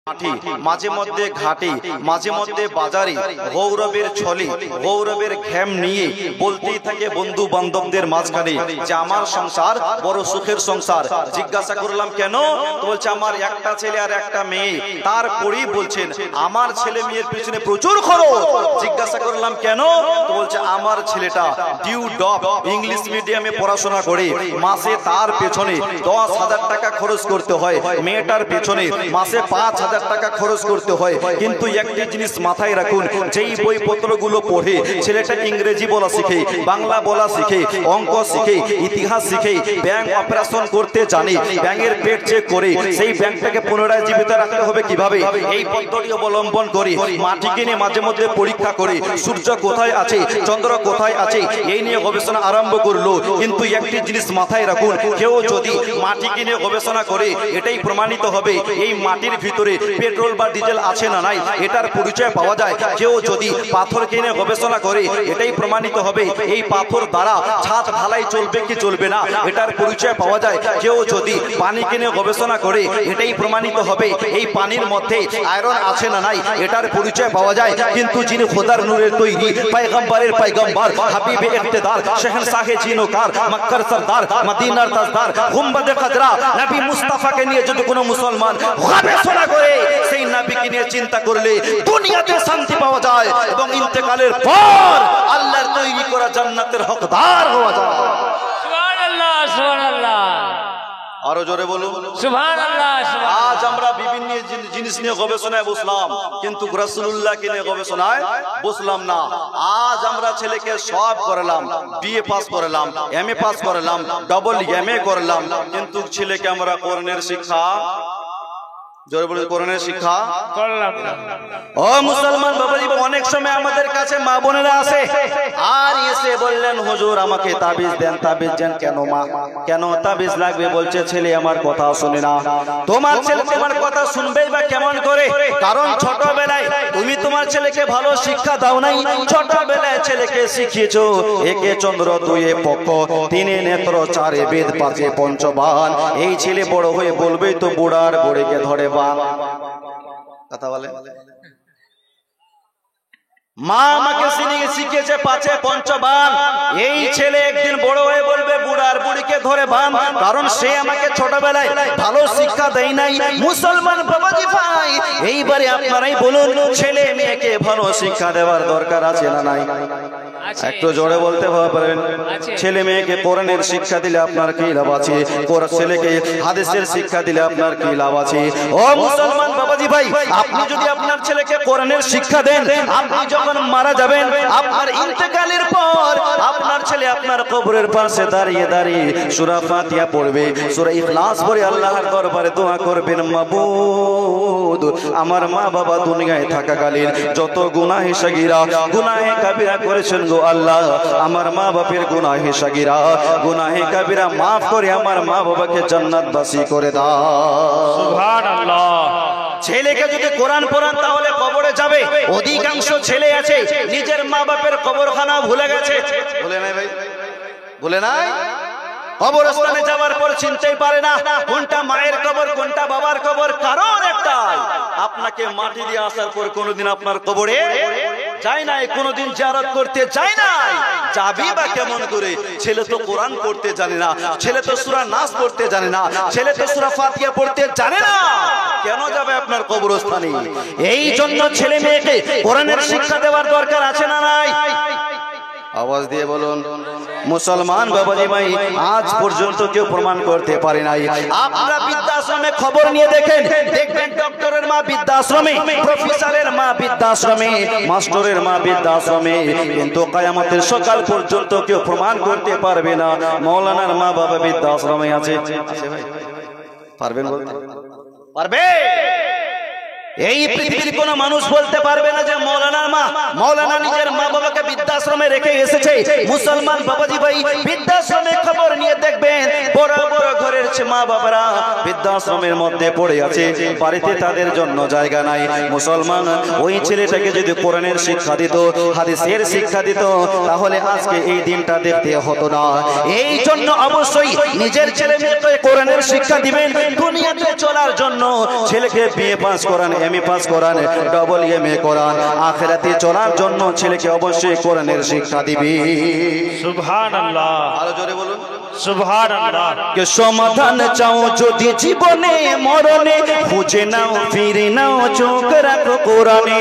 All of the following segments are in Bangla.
মাটি মাঝে মধ্যে ঘাটে মাঝে মধ্যে বাজারে গৌরবের ছলে গৌরবের ঘ্যাম নিয়ে বলতেই থাকে বন্ধু বান্ধবদের মাঝখানে যে আমার সংসার বড় সুখের সংসার। জিজ্ঞাসা করলাম কেন? তো বলছে আমার একটা ছেলে আর একটা মেয়ে। তারপরেই বলছেন আমার ছেলে মেয়ের পিছনে প্রচুর খরচ। জিজ্ঞাসা করলাম কেন? তো বলছে আমার ছেলেটা ডিউ ডপ ইংলিশ মিডিয়ামে পড়াশোনা করে মাসে তার পেছনে 10,000 টাকা খরচ করতে হয়, মেয়েটার পেছনে মাসে 5,000 টাকা খরচ করতে হয়। কিন্তু একটি জিনিস মাথায় রাখুন, যেই বইপত্রগুলো পড়ে ছেলেটা ইংরেজি বলা শিখে, বাংলা বলা শিখে, অঙ্ক শিখে, ইতিহাস শিখে, ব্যাংক অপারেশন করতে জানে, ব্যাংকের পেট চেক করে সেই ব্যাংকটাকে পুনরায় জীবিত রাখতে হবে কিভাবে, এই পদ্ধতি অবলম্বন করে মাটিকে নিয়ে মাঝে মধ্যে পরীক্ষা করে সূর্য কোথায় আছে, চন্দ্র কোথায় আছে, এই নিয়ে গবেষণা আরম্ভ করলো। কিন্তু একটি জিনিস মাথায় রাখুন, কেউ যদি মাটিকে নিয়ে গবেষণা করে এটাই প্রমাণিত হবে এই মাটির ভিতরে পেট্রোল বা ডিজেল আছে না নাই, এটার পরিচয় পাওয়া যায়। কেউ যদি পাথর কিনে গবেষণা করে এটাই প্রমাণিত হবে এই পাথর দ্বারা ছাদ ঢালাই চলবে কি চলবে না, এটার পরিচয় পাওয়া যায়। কেউ যদি পানি কিনে গবেষণা করে এটাই প্রমাণিত হবে এই পানির মধ্যে আয়রন আছে না নাই, এটার পরিচয় পাওয়া যায়। কিন্তু যিনি খোদার নূরের তৈরি পয়গম্বরের পয়গম্বর হাবিবে ইক্তেদার শহনশাহে জিনোকার মক্কার সরদার মদিনার তাজদার গুম্বদে খজরা নবী মুস্তাফাকে নিয়ে যদি কোনো মুসলমান গবেষণা করে সেই নবীকে নিয়ে চিন্তা করলে দুনিয়াতে শান্তি পাওয়া যায় এবং ইন্তেকালের পর আল্লাহর তৈরি করা জান্নাতের হকদার হওয়া যায়। সুবহানাল্লাহ সুবহানাল্লাহ, আরো জোরে বলুন সুবহানাল্লাহ। আজ আমরা বিভিন্ন জিনিস নিয়ে গবেষণায় বসলাম কিন্তু রাসূলুল্লাহকে নিয়ে গবেষণায় বসলাম না। আজ আমরা ছেলেকে সব করলাম, বিএ পাস করলাম, এমএ পাস করলাম, ডবল এমএ করলাম, কিন্তু ছেলেকে আমরা কোরআনের শিক্ষা জোরে বলে কোরআনের শিক্ষা করলাম না। ও মুসলমান বাবাজি, অনেক সময় আমাদের কাছে মা বোনেরা আসে আর এসে বললেন হুজুর আমাকে তাবিজ দেন, তাবিজ দেন। কেন মা, কেন তাবিজ লাগবে? বলছে ছেলে আমার কথা শুনে না। তোমার ছেলে তোমার কথা শুনবেই বা কেমন করে? কারণ ছোটবেলায় তুমি তোমার ছেলেকে ভালো শিক্ষা দাও নাই। ছোটবেলায় ছেলেকে শিখিয়েছো একে চন্দ্র, দুয়ে পক্ষ, তিনে নেত্র, চারে বেদ, পাঁচে পঞ্চবান। এই ছেলে বড় হয়ে বলবেই তো বুড়ার বুড়িকে ধরে বান। কথা বলে মা আমাকে শিখিয়েছে পাঁচে পঞ্চবান। এই ছেলে একদিন বড় হয়ে বলবে বুড়ার বুড়িকে ধরে বান, কারণ সে আমাকে ছোটবেলায় ভালো শিক্ষা দেয় নাই। মুসলমান বাবাজি ভাই, এইবারে আপনারাই বলুন ছেলে মেয়েকে ভালো শিক্ষা দেওয়ার দরকার আছে না নাই? একটু জোরে বলতে পারবেন? ছেলে মেয়েকে কোরআনের শিক্ষা দিলে আপনার কি লাভ আছে? ছেলেকে হাদিসের শিক্ষা দিলে আপনার কি লাভ আছে? ও মুসলমান বাবাজি ভাই, আপনি যদি আপনার ছেলেকে কোরআনের শিক্ষা দেন, আপনি যখন মারা যাবেন আপনার ইন্তেকালের পর আপনার ছেলে আপনার কবরের পাশে দাঁড়িয়ে দাঁড়িয়ে সূরা ফাতিহা পড়বে, সূরা ইখলাস পড়ে আল্লাহর দরবারে দোয়া করবেন, মাবুদ আমার মা বাবা দুনিয়ায় থাকাকালীন যত গুনাহে সগীরা গুনাহে কাবিরা করেছেন গো আল্লাহ, আমার মা বাপের গুনাহে সগীরা গুনাহে কাবিরা মাফ করে আমার মা বাবাকে জান্নাতবাসী করে দাও। সুবহানাল্লাহ। ছেলেকে যদি কোরআন পড়ান তাহলে কবরে যাবে। অধিকাংশ ছেলে আছে নিজের মা বাপের কবরখানা ভুলে গেছে। ভুলে নাই ভাই, ভুলে নাই। কবরস্থানে যাওয়ার পর চিনতেই পারে না কোনটা মায়ের কবর কোনটা বাবার কবর। কারণ একটাই, আপনাকে মাটি দিয়ে আসার পর কোনোদিন আপনার কবরে যায় নাই, কোনোদিন জিয়ারত করতে যায় নাই। যাবি বা কেমন করে? ছেলে তো কোরআন পড়তে জানে না, ছেলে তো সূরা নাস পড়তে জানে না, ছেলে তো সূরা ফাতিহা পড়তে জানে না, কেন যাবে আপনার কবরস্থানে? এই জন্য ছেলে মেয়েকে কোরআনের শিক্ষা দেওয়ার দরকার আছে না নাই? আওয়াজ দিয়ে বলুন। মুসলমান বাবাজি ভাই, আজ পর্যন্ত কেউ প্রমাণ করতে পারে নাই। আপনারা বৃদ্ধাশ্রমে খবর নিয়ে দেখেন, দেখবেন ডক্টরের মা বৃদ্ধাশ্রমে, প্রফেসরের মা বৃদ্ধাশ্রমে, মাস্টারের মা বৃদ্ধাশ্রমে, কিন্তু কিয়ামতের সকাল পর্যন্ত কেউ প্রমাণ করতে পারবে না মাওলানার মা বাবা বৃদ্ধাশ্রমে আছে। আছে ভাই? পারবেন বলতে? পারবে? এই পৃথিবীর কোন মানুষ বলতে পারবে না যে মৌলানা নিজের মা বাবাকে বৃদ্ধাশ্রমে রেখে এসেছে। মুসলমান বাবাজি ভাই, বৃদ্ধাশ্রমে খবর নিয়ে দেখবেন বড় বড় ঘরের মা বাবারা বৃদ্ধাশ্রমের মধ্যে পড়ে আছে, বাড়িতে তাদের জন্য জায়গা নাই। মুসলমান ওই ছেলেটাকে যদি কোরআনের শিক্ষা দিত, হাদিসের শিক্ষা দিত, তাহলে আজকে এই দিনটা দেখতে হতো না। এই জন্য অবশ্যই নিজের ছেলে মেয়েকে কোরআনের শিক্ষা দিবেন। দুনিয়াতে চলার জন্য ছেলেকে বিএ পাস করান, এমএ পাস করান, ডবল এমএ করান। আখিরাতে চলার জন্য ছেলেকে অবশ্যই কোরআনের শিক্ষা দিবে। সুবহানাল্লাহ, আরো জোরে বলুন সুবহানাল্লাহ। কে সমাধান চাও যদি জীবনে মরণে, খুঁজে নাও ফিরে নাও চোখ রাখো কোরআনে।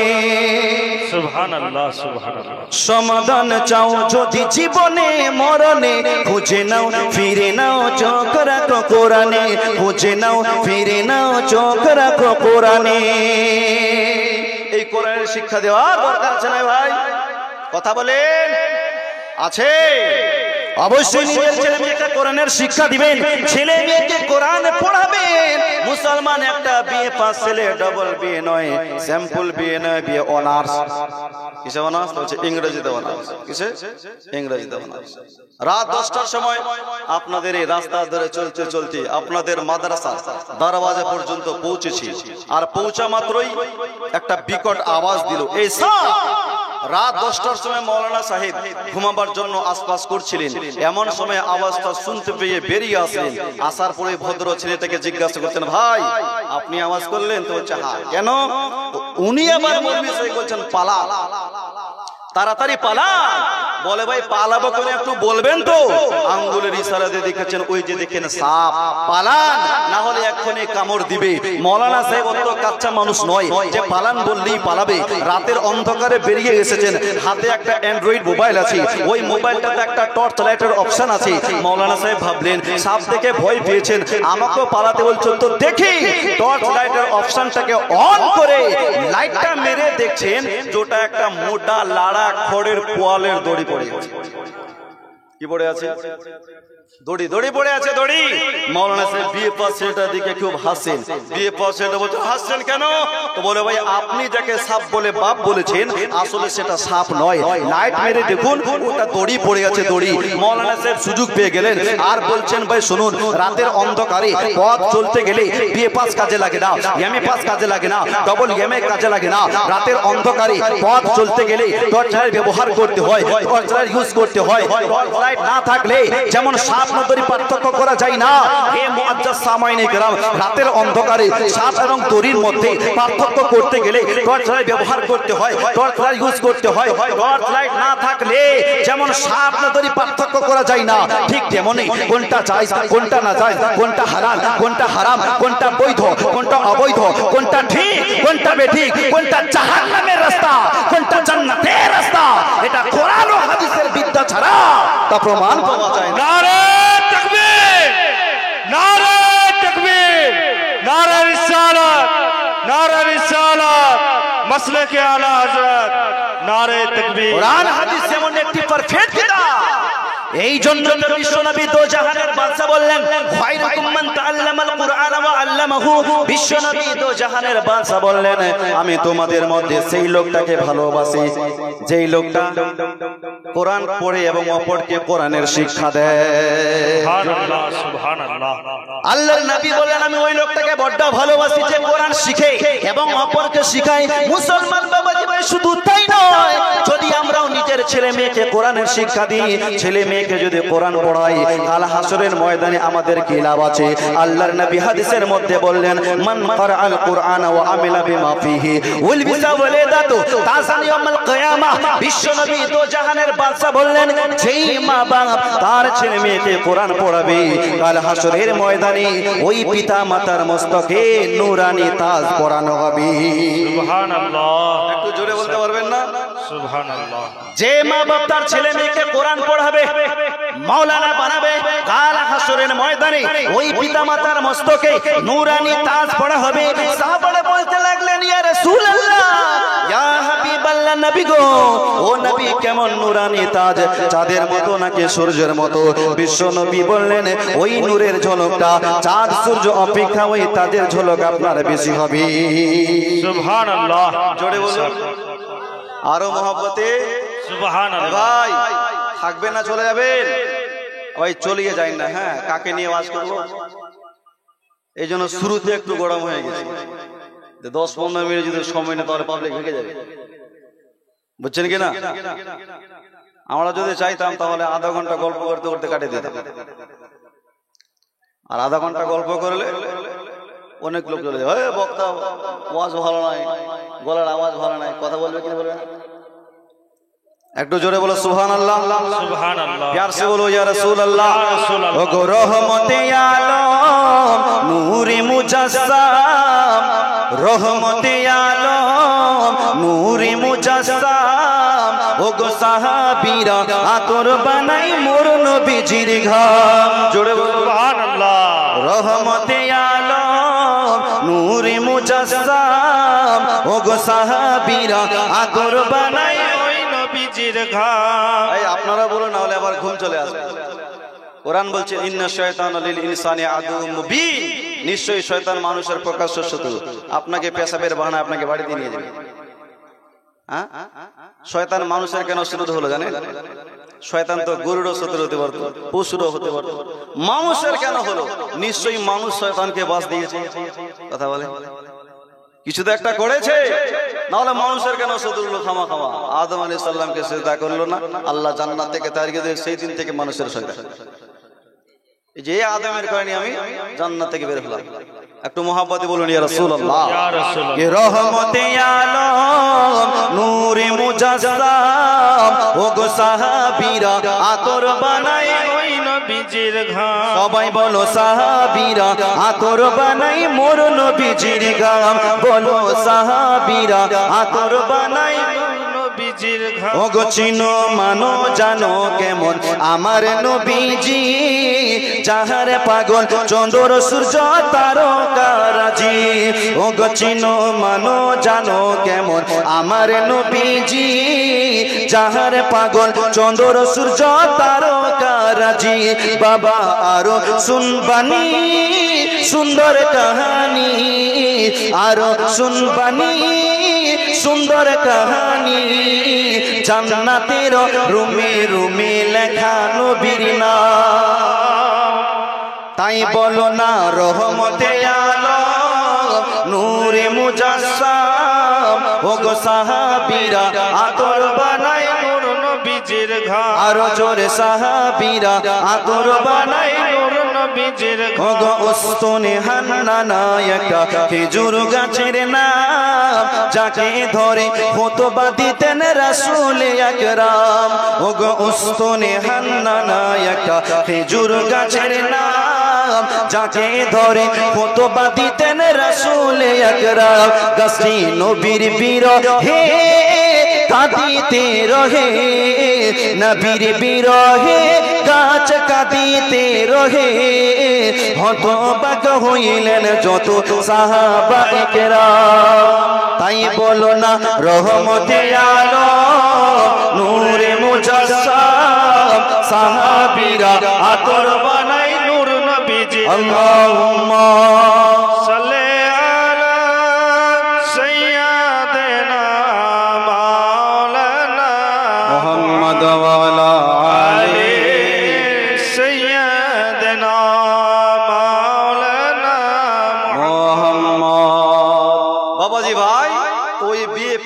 সুবহানাল্লাহ, সুবহানাল্লাহ। সমাধান চাও যদি জীবনে মরণে, খুঁজে নাও ফিরে নাও চোখ রাখো কোরআনে। খুঁজে নাও ফিরে নাও চোখ রাখো কোরআনে। এই কোরআনের শিক্ষা দেওয়ার দরকার আছে না ভাই? কথা বলেন, আছে? অবশ্যই নিজের ছেলে মেয়েকে কোরআনের শিক্ষা দিবেন, ছেলে মেয়েকে কোরআন পড়াবেন। মুসলমান একটা বিএ পাস ছেলে, ডবল বিএ নয়, স্যাম্পল বিএ নয়, বিএ অনার্স। কিসে অনার্স? বলছে ইংরেজিতে অনার্স। কিসে? ইংরেজিতে অনার্স। রাত 10টার সময় আপনাদের এই রাস্তা ধরে চলতে চলতে আপনাদের মাদ্রাসা দরওয়াজা পর্যন্ত পৌঁছেছি, আর পৌঁছা মাত্রই একটা বিকট আওয়াজ দিল, এই সাপ। রাত 10টার সময় মৌলানা সাহেব ঘুমাবার জন্য আশপাশ করছিলেন। এমন সময় আওয়াজটা শুনতে পেয়ে বেরিয়ে আসলেন। আসার পরে ভদ্র ছেলেটাকে জিজ্ঞাসা করছেন, ভাই আপনি আওয়াজ করলেন? তো বলছে হ্যাঁ। কেন? উনি আবার মৌলভী সাহেব বলছেন পালা, তাড়াতাড়ি পালা। বলে ভাই পালাবো কেন একটু বলবেন তো? আঙ্গুলের ইশারা দিয়ে দেখেছেন, ওই যে দেখেন সাপ, পালান, না হলে এক্ষুনি কামড় দিবে। মৌলানা সাহেব অত কাচ্চা মানুষ নয় যে পালান বললেই পালাবে। রাতের অন্ধকারে বেরিয়ে এসেছেন, হাতে একটা অ্যান্ড্রয়েড মোবাইল আছে, ওই মোবাইলটাতে একটা টর্চ লাইটের অপশন আছে। মৌলানা সাহেব ভাবলেন সাপ দেখে ভয় পেয়েছেন, আমাকেও পালাতে বলছো, তো দেখি টর্চ লাইটের অপশনটাকে অন করে লাইটটা মেরে দেখছেন যেটা একটা মোটা লাড়া খড়ের পোয়ালের দড়ি পড়ে আছে। কি পড়ে আছে? দড়ি, দড়ি পড়ে আছে, দড়ি। মৌলানা সাহেব বিএ পাস ছেলেটার দিকে খুব হাসেন। বিএ পাস ছেলেটা বলছে, হাসছেন কেন? তো বলে ভাই আপনি যাকে সাপ বলে বাপ বলেছেন, আসলে সেটা সাপ নয়, লাইট মেরে দেখুন ওটা দড়ি পড়ে আছে, দড়ি। মৌলানা সাহেব সুযোগ পেয়ে গেলেন আর বলছেন, ভাই শুনুন, রাতের অন্ধকারে পথ চলতে গেলে বিএ পাস কাজে লাগে না, এমএ পাস কাজে লাগে না, ডবল এমএ কাজে লাগে না। রাতের অন্ধকারে পথ চলতে গেলে টর্চ লাইট ব্যবহার করতে হয়, টর্চ লাইট ইউজ করতে হয়। টর্চ লাইট না থাকলে যেমন সাপ নদী পার্থক্য করা যায় না, এ মুআজ্জাজ সামাইনে কেরাম, রাতের অন্ধকারে সাপ এবং দড়ির মধ্যে পার্থক্য করতে গেলে টর্চ লাইট ব্যবহার করতে হয়, টর্চ লাইট ইউজ করতে হয়। টর্চ লাইট না থাকলে যেমন সাপ নদী পার্থক্য করা যায় না, ঠিক তেমনি কোনটা জায়েজ কোনটা না জায়েজ, কোনটা হালাল কোনটা হারাম, কোনটা বৈধ কোনটা অবৈধ, কোনটা ঠিক কোনটা বেঠিক, কোনটা জাহান্নামের রাস্তা কোনটা জান্নাতের রাস্তা, এটা কোরআন ও হাদিসের বিদ্যা ছাড়া তা প্রমাণ পাওয়া যায় না। নারে তাকবীর, নারে তাকবীর, নারে রিসালাত, নারে রিসালাত, মাসলাকে আলা হযরত, নারে তাকবীর। কোরআন হাদিস যেমন একটি পারফেক্ট কিতাব, এই জন্য বিশ্বনবী দো জাহানের বাদশা বললেন, খায়রুকুম মান তাআল্লামাল কুরআন ওয়া আল্লামাহু। বিশ্বনবী দো জাহানের বাদশা বললেন, আমি তোমাদের মধ্যে সেই লোকটাকে ভালোবাসি যেই লোকটা কোরআন পড়ে এবং অপরকে কোরআনের শিক্ষা দেয়। সুবহানাল্লাহ, সুবহানাল্লাহ। আল্লাহর নবী বলেন, আমি ওই লোকটাকে বড় ভালোবাসি যে কোরআন শিখে এবং অপরকে শিখায়। মুসলমান বাবাজি ভাই, শুধু তাই নয়, যদি আমরাও নিজের ছেলে মেয়েকে কোরআনের শিক্ষা দিই, ছেলে মেয়েকে যদি কোরআন পড়াই, কাল হাসরের ময়দানে আমাদের কি লাভ আছে? আল্লাহর নবী হাদিসের মধ্যে বললেন, মান ক্বারাআল কুরআন ওয়া আমিলা বিমা ফিহি উলবিসা ওয়ালাদাতু তাসান ইয়াউমাল কিয়ামাহ। বিশ্বনবী দো জাহানের বাদশা বললেন, যেই মা বাপ তার ছেলে মেয়েকে কোরআন পড়াবে, কাল হাসরের ময়দানে ওই পিতা মাতার মস্তকে নূরানি তাজ পরানো হবে। সুবহানাল্লাহ, একটু জোরে বলতে পারবেন না? সুবহানাল্লাহ। যে মা বাপ তার ছেলে মেয়েকে কোরআন পড়াবে, মাওলানা বানাবে, কাল হাসরের ময়দানে ওই পিতা মাতার মস্তকে নূরানি তাজ পড়া হবে। সাহাবারা বলতে লাগলেন, ইয়া রাসূলুল্লাহ, ইয়া হাবিবাল্লাহ, নবী গো, ও নবী কেমন নুরানি তাজ, চাঁদের মতো নাকি সূর্যের মতো? বিশ্ব নবী বললেন ওই নূরের ঝলকটা চাঁদ সূর্য অপেক্ষা ওই তাজের ঝলক আপনার বেশি হবে। সুবহানাল্লাহ। জোরে বলুন আরো মহব্বতে। সুবহানাল্লাহ। ভাই থাকবেন না চলে যাবেন? ভাই চলিয়ে যাই না। হ্যাঁ, কাকে নিয়ে ওয়াজ করবো? এই জন্য শুরুতে একটু গরম হয়ে গেছে। 10-15 মিনিট যদি সময় না তাহলে পাবলিক ভেঙে যাবে, বুঝছেন কিনা? আমরা যদি চাইতাম তাহলে আধা ঘন্টা গল্প করতে করতে কাটিয়ে দিতাম, আর আধা ঘন্টা গল্প করলে অনেক লোক চলে যাবে, বক্তা ওয়াজ ভালো নাই, গলার আওয়াজ ভালো নাই, কথা বলবে কিনা বলবে? একটু জোরে বলো সুবহানাল্লাহ। সুবহানাল্লাহ। प्यार से बोलो या रसूल अल्लाह। ओ गो रहमते आलम नूरे मुजस्सम, रहमते आलम नूरे मुजस्सम, ओ गो साहाबीरा आतोर बनाई मोर नबीजिर घाम। जोड़े बोलो সুবহানাল্লাহ। रहमते आलम नूरे मुजस्सम, ओ गो साहाबीरा आतोर बनाई নবীজির ঘাম। এই আপনারা বলো না হলে আবার ঘুম চলে আসবে। কোরআন বলছে ইন্না শায়তানা লিল ইনসানি আদুউম মুবিন, নিশ্চয়ই শয়তান মানুষের প্রকাশ্য শত্রু। আপনাকে পেশাবের বাহানা আপনাকে বাড়িতে নিয়ে যাবে। হ্যাঁ, শয়তান মানুষের কেন শত্রু হলো জানেন? শয়তান তো গরুরও শত্রু হতে পারত, পশুরও হতে পারত, মানুষের কেন হলো? নিশ্চয়ই মানুষ শয়তানকে বাস দিয়েছে। কথা বলে কিছু তো একটা করেছে, নাহলে মানুষের কেন শত্রু হলো খামা খামা? আদম আলাইহিস সালামকে সিজদা করলো না, আল্লাহ জান্নাত থেকে তাড়িয়ে দিয়ে সেই দিন থেকে মানুষের শয়তান। এই যে আদমের কারণে আমি জান্নাত থেকে বের হলাম। একটু মহব্বতে বলুন ইয়া রাসূলুল্লাহ। ইয়া রাসূলুল্লাহ। ये रहमते आलम नूरे मुजस्सम, ओ गो साहाबीरा आतोर बनाई ওই নবীজির ঘাম। সবাই বলো সাহাবীরা আতর বানাই মোর নবীজির গাম। বলো সাহাবীরা আতর বানাই নবীজির ঘাম। ও গো চিনো মানো জানো কেমন আমার নবীজি, যাহার পাগল চন্দ্র সূর্য তারকারাজি। ও গো চিনো মানো জানো কেমন আমার নবীজি, যাহার পাগল চন্দ্র সূর্য তারকারাজি। বাবা আরো শুনবানি সুন্দর কাহানি, আরো শুনবানি সুন্দর কাহানি, জান্নাতের রুমে রুমে লেখা নবীর নাম। তাই বলো না রহমতে আলম নূরে মুজাসসাম, ও গো সাহাবীরা আতর বানাই নূর নবীজির ঘাম। আরো জোরে সাহাবীরা আতর বানাই নূর নবীজির ঘাম। ও গো উস্তনে হান্নানা একটা খেজুর গাছের নাম, যাকে ধরে খুতবা দিতেন রাসূল আকরাম। ও গো উস্তনে হান্নানা একটা খেজুর গাছের নাম, যাকে ধরে খুতবা দিতেন রাসূল আকরাম। গাছটি নবীর বিরহে কাঁদিতে রহে, নবীর বিরহে গাছ কাঁদিতে রহে। হতবাক হইলেন যত সাহাবা একরাম। তাই বলো না রহমতে আলম নূরে মুজাসসাম, সাহাবীরা আতর বানাই নূর নবীজির ঘাম। আল্লাহুম্মা সাল্লি আলা সাইয়্যিদিনা মাওলানা মুহাম্মদ ওয়া আলা আলি সাইয়্যিদিনা মাওলানা মুহাম্মদ। বাবাজি ভাই, ওই বিএ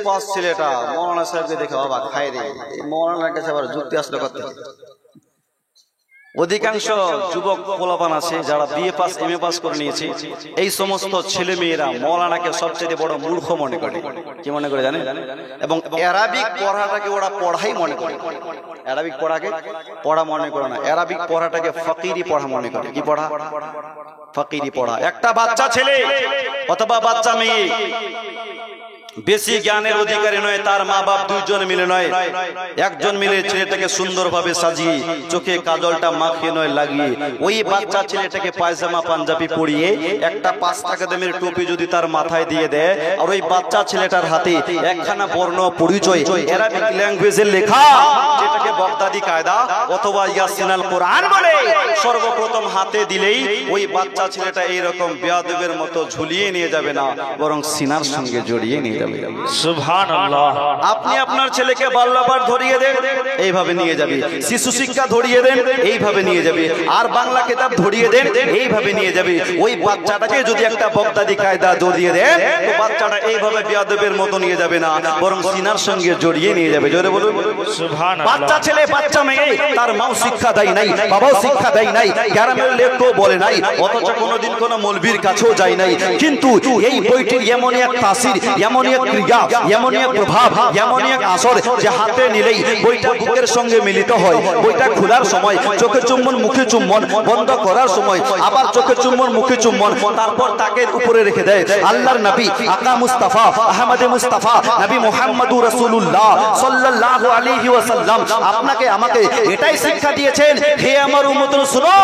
পাস ছেলেটা মৌলানা সাহেবকে দেখে অবাক, খাই রে এই মৌলানার কাছে আবার যুক্তি আসলো করতে। অধিকাংশ যুবক পোলাপান আছে যারা বিএ পাস এমএ পাস করে নিয়েছে, এই সমস্ত ছেলে মেয়েরা মৌলানাকে সবচেয়ে বড় মূর্খ মনে করে। কি মনে করে জানেন? এবং অ্যারাবিক পড়াটাকে ওরা পড়াই মনে করে। অ্যারাবিক পড়াকে পড়া মনে করে না, অ্যারাবিক পড়াটাকে ফকিরি পড়া মনে করে। কি পড়া? ফকিরি পড়া। একটা বাচ্চা ছেলে অথবা বাচ্চা মেয়ে বেশি জ্ঞানের অধিকারী নয়, তার মা বাপ দুইজন মিলে নয়, একজন মিলে ছেলেটাকে সুন্দরভাবে সাজিয়ে চোখে কাজলটা মাখিয়ে নয় লাগিয়ে ওই বাচ্চা ছেলেটাকে পায়জামা পাঞ্জাবি পরিয়ে একটা 5 টাকা দামের টুপি যদি তার মাথায় দিয়ে দেয়, আর ওই বাচ্চা ছেলেটার হাতে একখানা বর্ণ পরিচয় অ্যারাবিক ল্যাঙ্গুয়েজের লেখা, যেটাকে বাগদাদি কায়দা অথবা ইয়াসিন আল কোরআন বলে, সর্বপ্রথম হাতে দিলেই ওই বাচ্চা ছেলেটা এইরকম বেয়াদবের মতো ঝুলিয়ে নিয়ে যাবে না, বরং সিনার সঙ্গে জড়িয়ে নিয়ে যাবে। সুবহানাল্লাহ। আপনি আপনার ছেলেকে বাল্যপাঠ ধরিয়ে দেন, এইভাবে নিয়ে যাবে। শিশু শিক্ষা ধরিয়ে দেন, এইভাবে নিয়ে যাবে। আর বাংলা কিতাব ধরিয়ে দেন, এইভাবে নিয়ে যাবে। ওই বাচ্চাটাকে যদি একটা বাগদাদি কায়দা ধরিয়ে দেন, তো বাচ্চাটা এইভাবে বেয়াদবের মতো নিয়ে যাবে না, বরং সিনার সঙ্গে জড়িয়ে নিয়ে যাবে। জোরে বলুন সুবহানাল্লাহ। বাচ্চা ছেলে বাচ্চা মেয়ে, তার মাও শিক্ষা দেয় নাই, বাবাও শিক্ষা দেয় নাই, গ্রামের লোকও বলে নাই, অথচ কোনোদিন কোনো মৌলবীর কাছেও যায় নাই, কিন্তু এই বইটির এমনই এক তাসির, এমনই এক ক্রিয়া, এমনই এক প্রভাব, এমনই এক আসর, যে হাতে নিলেই বইটা বুকের সঙ্গে মিলিত হয়। বইটা খোলার সময় চোখে চুম্বন, মুখে চুম্বন, বন্ধ করার সময় আবার চোখে চুম্বন, মুখে চুম্বন, তারপর তাকের উপরে রেখে দেয় আল্লাহর নবী আকা মুস্তাফা আহমদে মুস্তাফা নবী মুহাম্মদুর রাসূলুল্লাহ সাল্লাল্লাহু আলাইহি ওয়াসাল্লাম আপনাকে আমাকে এটাই শিক্ষা দিয়েছেন, হে আমার উম্মত শুনো,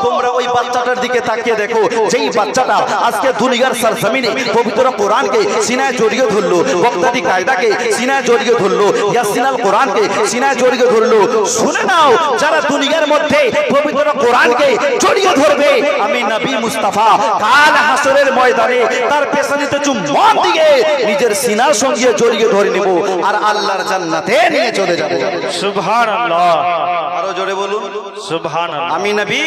তোমরা ওই বাচ্চাটার দিকে তাকিয়ে দেখো, যেই বাচ্চাটা আজকে দুনিয়ার সরজমিনে পবিত্র কোরআনকে সিনায় জড়িয়ে ধরলো, বাগদাদি কায়দাকে সিনায় জড়িয়ে ধরলো, ইয়াসিন আল কোরআনকে সিনায় জড়িয়ে ধরলো। শুনে নাও, যারা দুনিয়ার মধ্যে পবিত্র কোরআনকে জড়িয়ে ধরবে, আমি নবী মুস্তাফা কাল হাসরের ময়দানে তার পেছনেতে চুম্বন দিয়ে নিজের সিনার সঙ্গে জড়িয়ে ধরে নেব, আর আল্লাহর জান্নাতে নিয়ে চলে যাব। সুবহানাল্লাহ। আরো জোরে বলুন সুবহানাল্লাহ। আমি নবী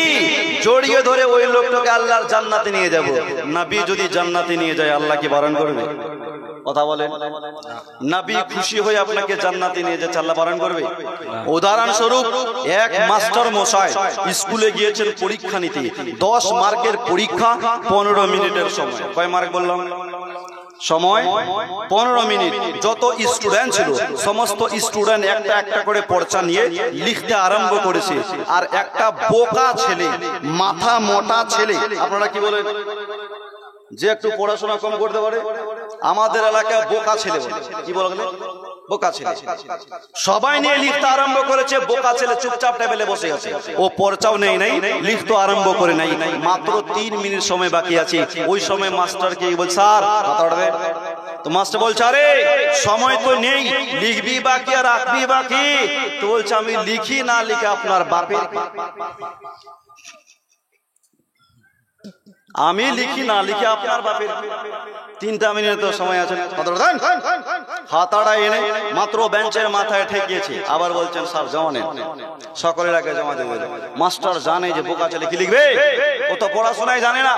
জড়িয়ে ধরে ওই লোকটাকে আল্লাহর জান্নাতে নিয়ে যাব। নবী যদি জান্নাতে নিয়ে যায়, আল্লাহ কি বারণ করবে? কথা বলেন। নবী খুশি হয়ে আপনাকে জান্নাতে নিয়ে যাচ্ছে, আল্লাহ বারণ করবে? উদাহরণস্বরূপ, এক মাস্টার মশাই স্কুলে গিয়েছেন পরীক্ষা নিতে, 10 মার্কের পরীক্ষা, 15 মিনিটের সময়। কয় মার্ক বললাম? সময় 15 মিনিট। যত স্টুডেন্ট ছিল সমস্ত স্টুডেন্ট একটা একটা করে পরীক্ষা নিয়ে লিখতে আরম্ভ করেছে, আর একটা বোকা ছেলে, মাথা মোটা ছেলে, আপনারা কি বলেন, যে একটু পড়াশোনা কম করতে পারে, আমাদের এলাকায় বোকা ছেলে বলে। কি বলে? বোকা ছেলে। সবাই নিয়ে লিখতে আরম্ভ করেছে, বোকা ছেলে চুপচাপ টেবিলে বসে আছে, ও পড়াও নেই, লিখতে আরম্ভ করে নাই। মাত্র 3 মিনিট সময় বাকি আছে। ওই সময় মাস্টারকে বল, স্যার তো মাস্টার বলছে, আরে সময় তো নেই, লিখবি বাকি আর রাখবি বাকি। তো বলছে, আমি লিখি না লিখে আপনার বাপের, আমি লিখি না লিখে আপনার বাপের। 3 মিনিট তো সময় আছে, খাতাটা এনে মাত্র বেঞ্চের মাথায় ঠেকিয়েছে, আবার বলছেন স্যার জমা নেন। সকলের আগে জমা দেবে। মাস্টার জানে যে বোকা ছেলে কি লিখবে, ও তো পড়াশোনায় জানে না।